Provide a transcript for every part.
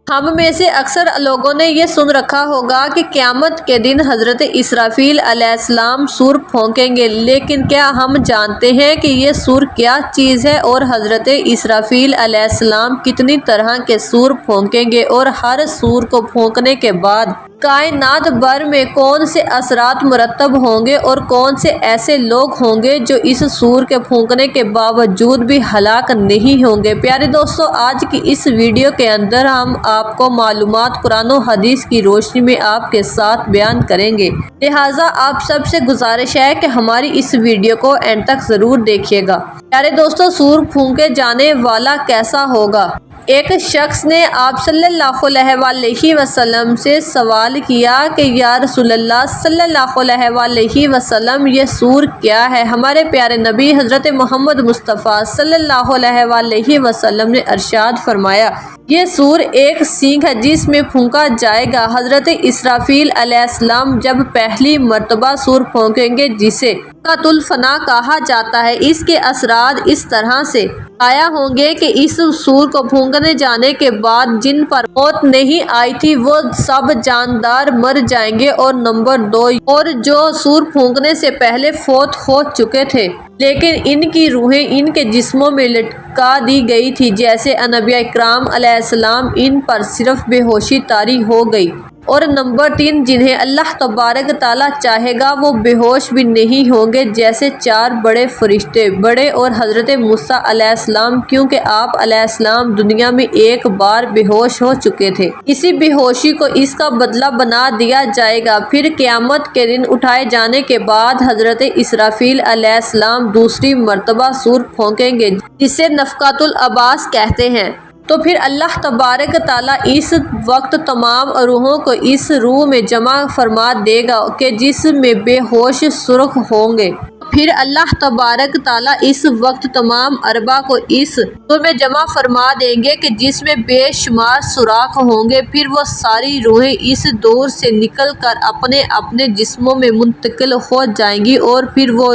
ہم میں سے اکثر لوگوں نے یہ سن رکھا ہوگا کہ قیامت کے دن حضرت اسرافیل علیہ السلام سور پھونکیں گے، لیکن کیا ہم جانتے ہیں کہ یہ سور کیا چیز ہے اور حضرت اسرافیل علیہ السلام کتنی طرح کے سور پھونکیں گے، اور ہر سور کو پھونکنے کے بعد کائنات بھر میں کون سے اثرات مرتب ہوں گے اور کون سے ایسے لوگ ہوں گے جو اس سور کے پھونکنے کے باوجود بھی ہلاک نہیں ہوں گے۔ پیارے دوستو، آج کی اس ویڈیو کے اندر ہم آپ کو معلومات قرآن و حدیث کی روشنی میں آپ کے ساتھ بیان کریں گے، لہٰذا آپ سب سے گزارش ہے کہ ہماری اس ویڈیو کو اینڈ تک ضرور دیکھیے گا۔ پیارے دوستو، سور پھونکے جانے والا کیسا ہوگا؟ ایک شخص نے آپ صلی اللہ علیہ وسلم سے سوال کیا کہ یا رسول اللہ صلی اللہ علیہ وسلم، یہ سور کیا ہے؟ ہمارے پیارے نبی حضرت محمد مصطفیٰ صلی اللہ علیہ وسلم نے ارشاد فرمایا، یہ سور ایک سینگ ہے جس میں پھونکا جائے گا۔ حضرت اسرافیل علیہ السلام جب پہلی مرتبہ سور پھونکیں گے، جسے نفخۃ الفنا کہا جاتا ہے، اس کے اثرات اس طرح سے آیا ہوں گے کہ اس سور کو پھونکنے جانے کے بعد جن پر موت نہیں آئی تھی وہ سب جاندار مر جائیں گے، اور نمبر 2، اور جو سور پھونکنے سے پہلے فوت ہو چکے تھے لیکن ان کی روحیں ان کے جسموں میں لٹکا دی گئی تھی، جیسے انبیاء اکرام علیہ السلام، ان پر صرف بے ہوشی طاری ہو گئی، اور نمبر 3، جنہیں اللہ تبارک تعالیٰ چاہے گا وہ بے ہوش بھی نہیں ہوں گے، جیسے 4 بڑے فرشتے بڑے اور حضرت موسیٰ علیہ السلام، کیونکہ آپ علیہ السلام دنیا میں ایک بار بے ہوش ہو چکے تھے۔ اسی بے ہوشی کو اس کا بدلہ بنا دیا جائے گا۔ پھر قیامت کے دن اٹھائے جانے کے بعد حضرت اسرافیل علیہ السلام دوسری مرتبہ سور پھونکیں گے، جسے نفخۃ الابعاث کہتے ہیں۔ تو پھر اللہ تبارک تعالیٰ اس وقت تمام روحوں کو اس روح میں جمع فرما دے گا کہ جس میں بے ہوش سرخ ہوں گے۔ پھر اللہ تبارک تعالیٰ اس وقت تمام ارواح کو اس روح میں جمع فرما دیں گے کہ جس میں بے شمار سوراخ ہوں گے۔ پھر وہ ساری روحیں اس دور سے نکل کر اپنے اپنے جسموں میں منتقل ہو جائیں گی، اور پھر وہ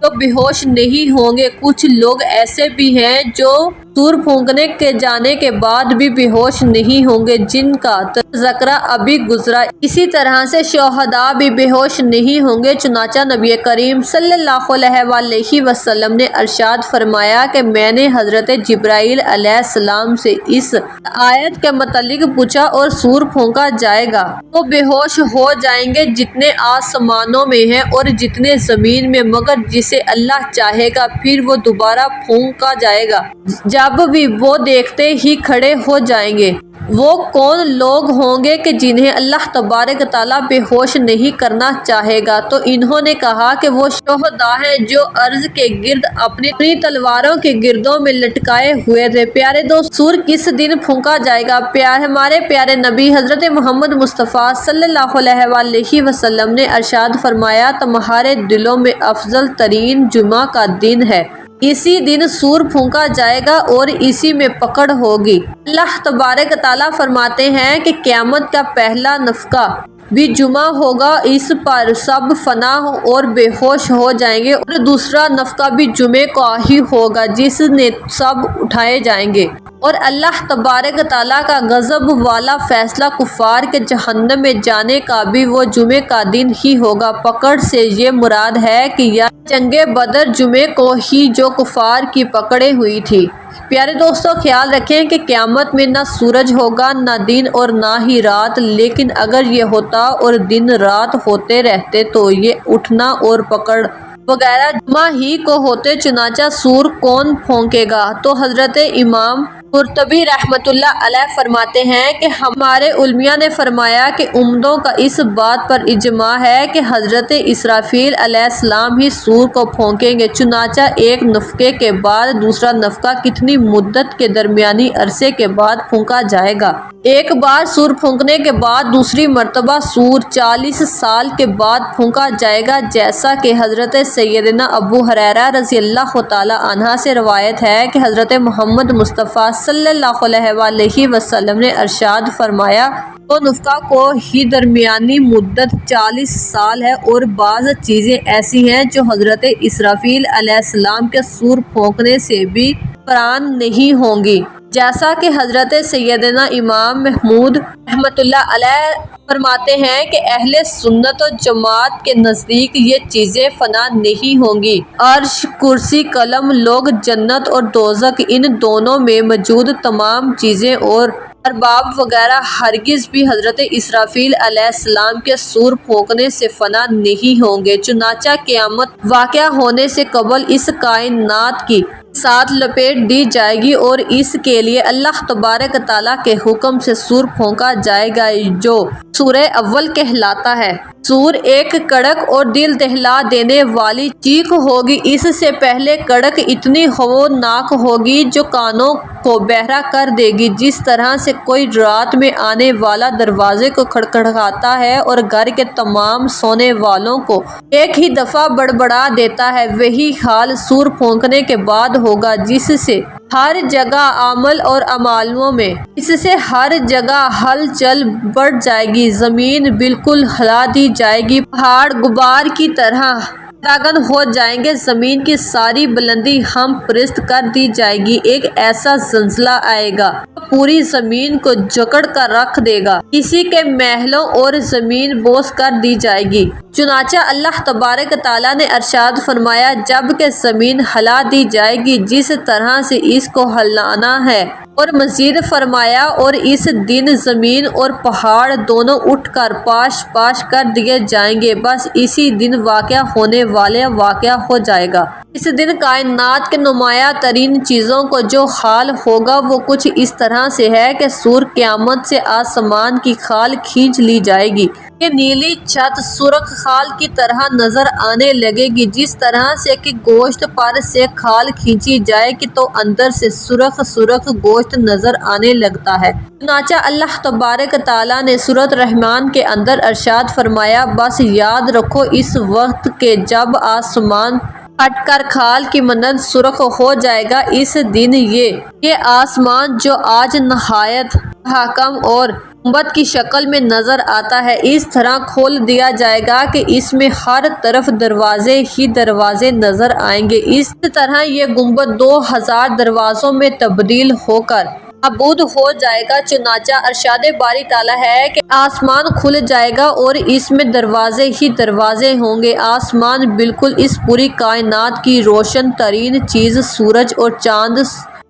جو بے ہوش نہیں ہوں گے۔ کچھ لوگ ایسے بھی ہیں جو سور پھونکنے کے جانے کے بعد بھی بے ہوش نہیں ہوں گے، جن کا تذکرہ ابھی گزرا۔ اسی طرح سے شہداء بھی بے ہوش نہیں ہوں گے۔ چنانچہ نبی کریم صلی اللہ علیہ وسلم نے ارشاد فرمایا کہ میں نے حضرت جبرائیل علیہ السلام سے اس آیت کے متعلق پوچھا، اور سور پھونکا جائے گا تو بے ہوش ہو جائیں گے جتنے آسمانوں میں ہیں اور جتنے زمین میں، مگر جسے اللہ چاہے گا پھر وہ دوبارہ پھونکا جائے گا۔ جب بھی وہ دیکھتے ہی کھڑے ہو جائیں گے۔ وہ کون لوگ ہوں گے کہ جنہیں اللہ تبارک تعالیٰ بے ہوش نہیں کرنا چاہے گا؟ تو انہوں نے کہا کہ وہ شہداء ہیں جو ارض کے گرد اپنی تلواروں کے گردوں میں لٹکائے ہوئے تھے۔ پیارے دوست، سور کس دن پھونکا جائے گا؟ ہمارے پیارے نبی حضرت محمد مصطفیٰ صلی اللہ علیہ وسلم نے ارشاد فرمایا، تمہارے دلوں میں افضل ترین جمعہ کا دن ہے، اسی دن سور پھونکا جائے گا اور اسی میں پکڑ ہوگی۔ اللہ تبارک تعالیٰ فرماتے ہیں کہ قیامت کا پہلا نفخہ بھی جمعہ ہوگا، اس پر سب فنا اور بے ہوش ہو جائیں گے، اور دوسرا نفخہ بھی جمعے کا ہی ہوگا جس نے سب اٹھائے جائیں گے، اور اللہ تبارک تعالیٰ کا غضب والا فیصلہ کفار کے جہنم میں جانے کا بھی وہ جمعے کا دن ہی ہوگا۔ پکڑ سے یہ مراد ہے کہ یا جنگ بدر جمعے کو ہی جو کفار کی پکڑے ہوئی تھی۔ پیارے دوستو، خیال رکھیں کہ قیامت میں نہ سورج ہوگا، نہ دن اور نہ ہی رات، لیکن اگر یہ ہوتا اور دن رات ہوتے رہتے تو یہ اٹھنا اور پکڑ وغیرہ جمعہ ہی کو ہوتے۔ چنانچہ سور کون پھونکے گا؟ تو حضرت امام قرطبی رحمۃ اللہ علیہ فرماتے ہیں کہ ہمارے علماء نے فرمایا کہ امتوں کا اس بات پر اجماع ہے کہ حضرت اسرافیل علیہ السلام ہی سور کو پھونکیں گے۔ چنانچہ ایک نفخے کے بعد دوسرا نفخہ کتنی مدت کے درمیانی عرصے کے بعد پھونکا جائے گا؟ ایک بار سور پھونکنے کے بعد دوسری مرتبہ سور 40 سال کے بعد پھونکا جائے گا، جیسا کہ حضرت سیدنا ابو ہریرہ رضی اللہ تعالی عنہ سے روایت ہے کہ حضرت محمد مصطفیٰ صلی اللہ علیہ وسلم نے ارشاد فرمایا، تو نفخہ کو ہی درمیانی مدت 40 سال ہے، اور بعض چیزیں ایسی ہیں جو حضرت اسرافیل علیہ السلام کے سور پھونکنے سے بھی پران نہیں ہوں گی، جیسا کہ حضرت سیدنا امام محمود رحمۃ اللہ علیہ فرماتے ہیں کہ اہل سنت و جماعت کے نزدیک یہ چیزیں فنا نہیں ہوں گی۔ عرش، کرسی، قلم، لوگ، جنت اور دوزخ، ان دونوں میں موجود تمام چیزیں اور ارباب وغیرہ ہرگز بھی حضرت اسرافیل علیہ السلام کے سور پھونکنے سے فنا نہیں ہوں گے۔ چنانچہ قیامت واقع ہونے سے قبل اس کائنات کی ساتھ لپیٹ دی جائے گی اور اس کے لیے اللہ تبارک تعالیٰ کے حکم سے سور پھونکا جائے گا جو سورہ اول کہلاتا ہے۔ سور ایک کڑک اور دل دہلا دینے والی چیخ ہوگی۔ اس سے پہلے کڑک اتنی ہولناک ہوگی جو کانوں کو بہرا کر دے گی، جس طرح سے کوئی رات میں آنے والا دروازے کو کھٹکھٹاتا ہے اور گھر کے تمام سونے والوں کو ایک ہی دفعہ بڑبڑا دیتا ہے، وہی حال سور پھونکنے کے بعد ہوگا، جس سے ہر جگہ عمل اور اعمالوں میں اس سے ہر جگہ ہلچل بڑھ جائے گی، زمین بالکل ہلا دی جائے گی، پہاڑ غبار کی طرح داغن ہو جائیں گے، زمین کی ساری بلندی ہم پرست کر دی جائے گی، ایک ایسا زلزلہ آئے گا جو پوری زمین کو جکڑ کر رکھ دے گا، کسی کے محلوں اور زمین بوس کر دی جائے گی۔ چنانچہ اللہ تبارک تعالیٰ نے ارشاد فرمایا، جب کہ زمین ہلا دی جائے گی جس طرح سے اس کو ہلانا ہے، اور مزید فرمایا، اور اس دن زمین اور پہاڑ دونوں اٹھ کر پاش پاش کر دیے جائیں گے، بس اسی دن واقع ہونے والا واقعہ ہو جائے گا۔ اس دن کائنات کے نمایاں ترین چیزوں کو جو حال ہوگا وہ کچھ اس طرح سے ہے کہ سور قیامت سے آسمان کی کھال کھینچ لی جائے گی کہ نیلی چھت سرخ خال کی طرح نظر آنے لگے گی، جس طرح سے کہ گوشت پر سے کھال کھینچی جائے کہ تو اندر سے سرخ سرخ گوشت نظر آنے لگتا ہے۔ چنانچہ اللہ تبارک تعالیٰ نے سورۃ الرحمن کے اندر ارشاد فرمایا، بس یاد رکھو اس وقت کے جب آسمان پھٹ کر کھال کی مانند سرخ ہو جائے گا، اس دن یہ آسمان جو آج نہایت حکم اور گنبد کی شکل میں نظر آتا ہے، اس طرح کھول دیا جائے گا کہ اس میں ہر طرف دروازے ہی دروازے نظر آئیں گے، اس طرح یہ گنبد 2000 دروازوں میں تبدیل ہو کر نابود ہو جائے گا۔ چنانچہ ارشاد باری تعالیٰ ہے کہ آسمان کھل جائے گا اور اس میں دروازے ہی دروازے ہوں گے، آسمان بالکل اس پوری کائنات کی روشن ترین چیز سورج اور چاند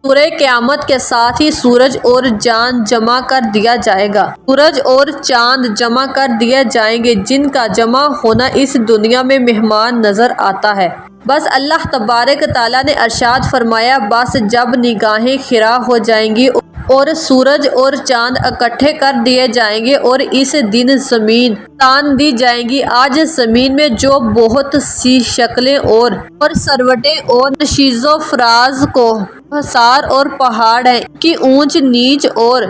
سورہ قیامت کے ساتھ ہی سورج اور چاند جمع کر دیا جائے گا۔ سورج اور چاند جمع کر دیے جائیں گے جن کا جمع ہونا اس دنیا میں مہمان نظر آتا ہے۔ بس اللہ تبارک تعالیٰ نے ارشاد فرمایا، بس جب نگاہیں خیرہ ہو جائیں گی اور سورج اور چاند اکٹھے کر دیے جائیں گے اور اس دن زمین تان دی جائے گی۔ آج زمین میں جو بہت سی شکلیں اور سروٹیں اور نشیز و فراز کو حصار اور پہاڑ ہیں، ان کی اونچ نیچ اور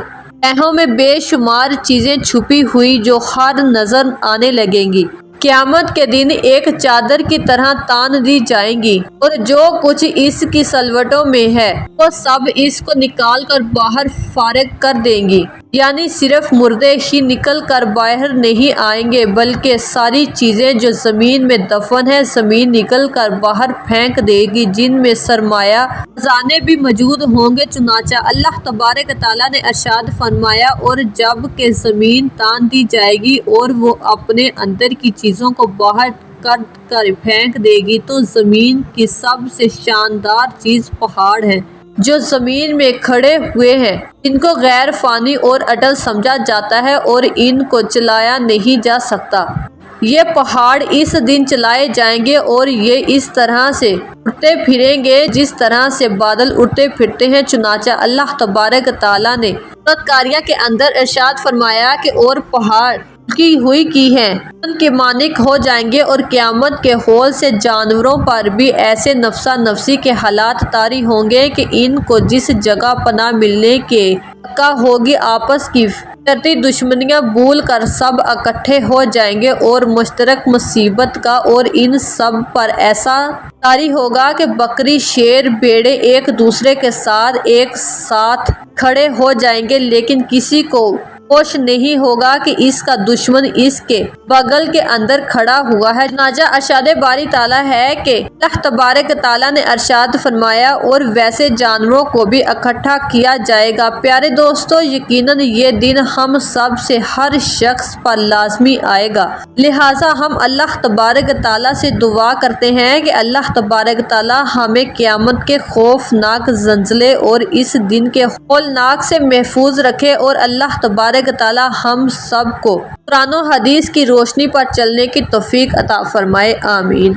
تہوں میں بے شمار چیزیں چھپی ہوئی جو ہر نظر آنے لگیں گی، قیامت کے دن ایک چادر کی طرح تان دی جائیں گی، اور جو کچھ اس کی سلوٹوں میں ہے وہ سب اس کو نکال کر باہر فارغ کر دیں گی، یعنی صرف مردے ہی نکل کر باہر نہیں آئیں گے بلکہ ساری چیزیں جو زمین میں دفن ہیں زمین نکل کر باہر پھینک دے گی، جن میں سرمایہ خزانے بھی موجود ہوں گے۔ چنانچہ اللہ تبارک تعالیٰ نے ارشاد فرمایا، اور جب کہ زمین تان دی جائے گی اور وہ اپنے اندر کی چیزوں کو باہر کر پھینک دے گی تو زمین کی سب سے شاندار چیز پہاڑ ہیں جو زمین میں کھڑے ہوئے ہیں، ان کو غیر فانی اور اٹل سمجھا جاتا ہے اور ان کو چلایا نہیں جا سکتا۔ یہ پہاڑ اس دن چلائے جائیں گے اور یہ اس طرح سے اڑتے پھریں گے جس طرح سے بادل اڑتے پھرتے ہیں۔ چنانچہ اللہ تبارک تعالیٰ نے سورۃ قاریہ کے اندر ارشاد فرمایا کہ اور پہاڑ کی ہوئی کی ہیں، ان کے مالک ہو جائیں گے، اور قیامت کے ہول سے جانوروں پر بھی ایسے نفسا نفسی کے حالات طاری ہوں گے کہ ان کو جس جگہ پناہ ملنے کے کا ہوگی آپس کی فطرتی دشمنیاں بھول کر سب اکٹھے ہو جائیں گے اور مشترک مصیبت کا اور ان سب پر ایسا طاری ہوگا کہ بکری شیر بھیڑیں ایک دوسرے کے ساتھ ایک ساتھ کھڑے ہو جائیں گے، لیکن کسی کو ہوش نہیں ہوگا کہ اس کا دشمن اس کے بغل کے اندر کھڑا ہوا ہے۔ چنانچہ ارشاد باری تعالیٰ ہے کہ اللہ تبارک تعالیٰ نے ارشاد فرمایا اور ویسے جانوروں کو بھی اکٹھا کیا جائے گا۔ پیارے دوستو، یقیناً یہ دن ہم سب سے ہر شخص پر لازمی آئے گا، لہٰذا ہم اللہ تبارک تعالیٰ سے دعا کرتے ہیں کہ اللہ تبارک تعالیٰ ہمیں قیامت کے خوفناک زلزلے اور اس دن کے ہولناک سے محفوظ رکھے اور اللہ تبارک تعالیٰ ہم سب کو قرآن و حدیث کی روشنی پر چلنے کی توفیق عطا فرمائے، آمین۔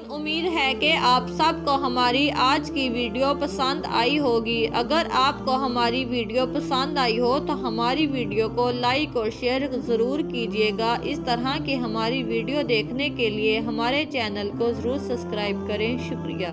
امید ہے کہ آپ سب کو ہماری آج کی ویڈیو پسند آئی ہوگی۔ اگر آپ کو ہماری ویڈیو پسند آئی ہو تو ہماری ویڈیو کو لائک اور شیئر ضرور کیجیے گا۔ اس طرح کی ہماری ویڈیو دیکھنے کے لیے ہمارے چینل کو ضرور سبسکرائب کریں۔ شکریہ۔